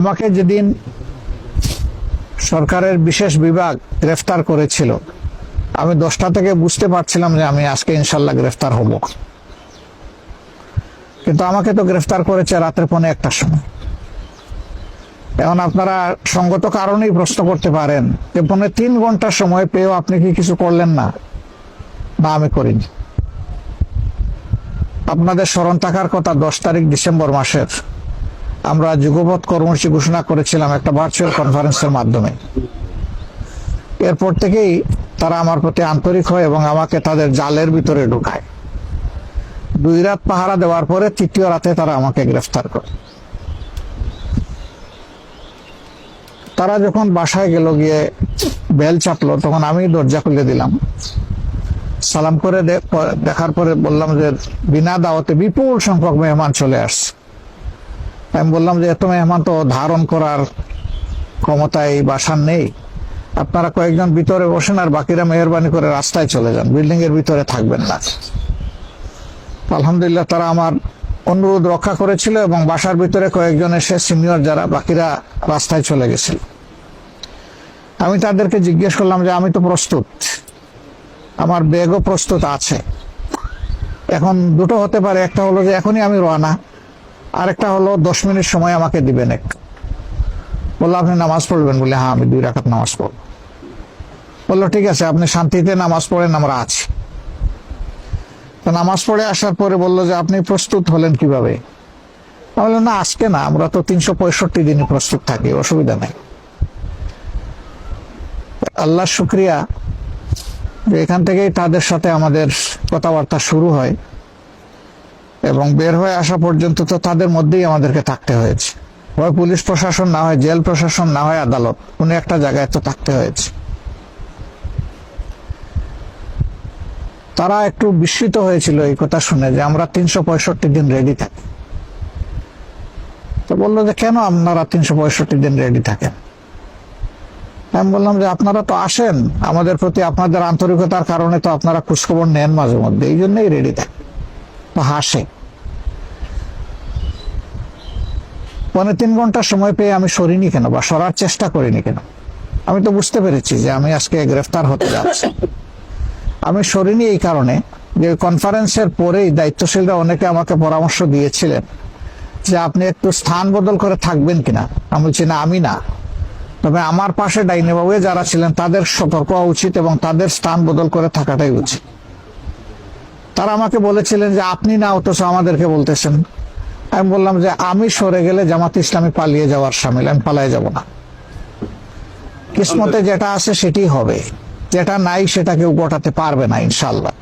আমাকে যেদিন সরকারের বিশেষ বিভাগ গ্রেফতার করেছিল, আমি 10টা থেকে বুঝতে পারছিলাম যে আমি আজকে ইনশাল্লাহ গ্রেফতার হব। কিন্তু আমাকে তো গ্রেফতার করেছে রাতের 1:45টার সময়। এখন আপনারা সঙ্গত কারণেই প্রশ্ন করতে পারেন যে 3 ঘন্টা সময় পেয়েও আপনি কি কিছু করলেন না? না, আমি করিনি। আপনাদের স্মরণ থাকার কথা, 10 তারিখ ডিসেম্বর মাসের আমরা যুগপৎ কর্মসূচি ঘোষণা করেছিলাম একটা ভার্চুয়াল কনফারেন্সের মাধ্যমে। এরপর থেকেই তারা আমার প্রতি আন্তরিক হয় এবং আমাকে তাদের জালের ভিতরে ঢুকায়। 2 রাত পাহারা দেওয়ার পরে 3য় রাতে তারা আমাকে গ্রেফতার করে। তারা যখন বাসায় গেল, গিয়ে বেল চাপলো, তখন আমি দরজা খুলে দিলাম। সালাম করে দেখার পরে বললাম যে বিনা দাওয়াতে বিপুল সংখ্যক মেহমান চলে আসছে। আমি বললাম যে এত মেহমান তো ধারণ করার ক্ষমতা এই বাসার নেই, আপনারা কয়েকজন ভিতরে বসেন আর বাকিরা মেহরবানি করে রাস্তায় চলে যান, বিল্ডিং এর ভিতরে থাকবেন না। আলহামদুলিল্লাহ তারা আমার অনুরোধ রক্ষা করেছিল এবং বাসার ভিতরে কয়েকজন এসে সিনিয়র যারা, বাকিরা রাস্তায় চলে গেছিল। আমি তাদেরকে জিজ্ঞেস করলাম যে আমি তো প্রস্তুত, আমার ব্যাগও প্রস্তুত আছে। এখন দুটো হতে পারে, একটা হলো যে এখনই আমি রওনা, আরেকটা হলো 10 মিনিট সময় আমাকে দিবেন একটু। বললো আপনি নামাজ পড়বেন? বলে হ্যাঁ, আমি 2 রাকাত নামাজ পড়ব। বললো ঠিক আছে, আপনি শান্তিতে নামাজ পড়েন, আমরা আছি। তো নামাজ পড়ে আসার পরে বললো যে আপনি প্রস্তুত হলেন কিভাবে? আমি বললাম না, আজকে না, আমরা তো 365 দিনই প্রস্তুত থাকি, অসুবিধা নাই। আল্লাহর শুকরিয়া যে এখান থেকেই তাদের সাথে আমাদের কথাবার্তা শুরু হয় এবং বের হয়ে আসা পর্যন্ত তো তাদের মধ্যেই আমাদেরকে থাকতে হয়েছে। হয় পুলিশ প্রশাসন, না হয় জেল প্রশাসন, না হয় আদালত, কোনো একটা জায়গায় তো থাকতে হয়েছে। তারা একটু বিস্মিত হয়েছিল এই কথা শুনে যে আমরা 365 দিন রেডি থাকি। তো বললো যে কেন আপনারা 365 দিন রেডি থাকেন? আমি বললাম যে আপনারা তো আসেন, আমাদের প্রতি আপনাদের আন্তরিকতার কারণে তো আপনারা খোঁজখবর নেন মাঝে মধ্যে, এই জন্যই রেডি থাকে। তো হাসে। 3.25 ঘন্টা সময় পেয়ে আমি সরিনি কেন বা সরার চেষ্টা করিনি কেন? আমি তো বুঝতে পেরেছি যে আমি আজকে গ্রেফতার হতে যাচ্ছি। আমি সরিনি এই কারণে যে কনফারেন্সের পরেই দায়িত্বশীলরা অনেকে আমাকে পরামর্শ দিয়েছিলেন যে আপনি একটু স্থান বদল করে থাকবেন কিনা। আমি বলছি না, আমি না, তবে আমার পাশে ডাইনে বাবু যারা ছিলেন তাদের সতর্ক হওয়া উচিত এবং তাদের স্থান বদল করে থাকাটাই উচিত। তারা আমাকে বলেছিলেন যে আপনি না, অথচ আমাদেরকে বলতেছেন। আমি বললাম যে আমি সরে গেলে জামাত ইসলামী পালিয়ে যাওয়ার সামিল, আমি পালিয়ে যাব না। কিসমতে যেটা আছে সেটাই হবে, যেটা নাই সেটা কেউ গোটাতে পারবে না ইনশাল্লাহ।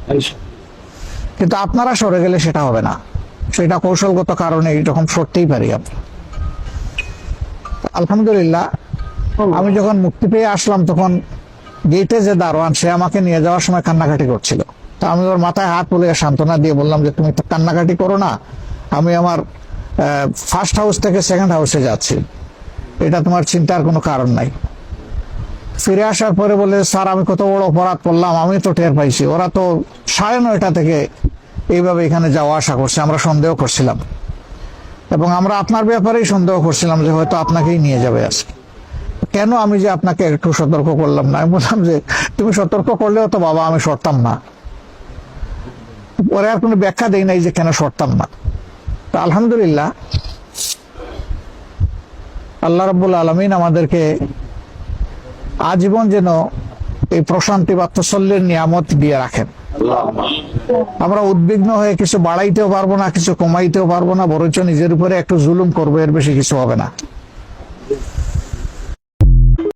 কিন্তু আপনারা সরে গেলে সেটা হবে না, সেটা কৌশলগত কারণে এরকম সরতেই পারি আমরা। আলহামদুলিল্লাহ আমি যখন মুক্তি পেয়ে আসলাম তখন গেটে যে দারোয়ান, সে আমাকে নিয়ে যাওয়ার সময় কান্নাকাটি করছিল। তা আমি ওর মাথায় হাত তুলে সান্ত্বনা দিয়ে বললাম যে তুমি তো কান্নাকাটি করো না, আমি আমার ফার্স্ট হাউস থেকে সেকেন্ড হাউসে যাচ্ছি, এটা তোমার চিন্তার কোনো কারণ নাই। ফিরে আসার পরে বলে স্যার আমি কত বড় অপরাধ করলাম, আমি তো টের পাইছি, ওরা তো 9:30 থেকে এইভাবে এখানে যাওয়া আসা করছে, আমরা সন্দেহ করছিলাম এবং আমরা আপনার ব্যাপারেই সন্দেহ করছিলাম যে হয়তো আপনাকেই নিয়ে যাবে আজকে। কেন আমি যে আপনাকে একটু সতর্ক করলাম না? আমি বললাম যে তুমি সতর্ক করলেও তো বাবা আমি সরতাম না। পরে আর কোনো ব্যাখ্যা দেই নাই যে কেন সরতাম না। তো আলহামদুলিল্লাহ আল্লাহ রাব্বুল আলামিন আমাদেরকে আজীবন যেন এই প্রশান্তি বা তসল্লির নিয়ামত দিয়ে রাখেন। আমরা উদ্বিগ্ন হয়ে কিছু বাড়াইতেও পারবো না, কিছু কমাইতেও পারবো না, বরঞ্চ নিজের উপরে একটু জুলুম করবো, এর বেশি কিছু হবে না।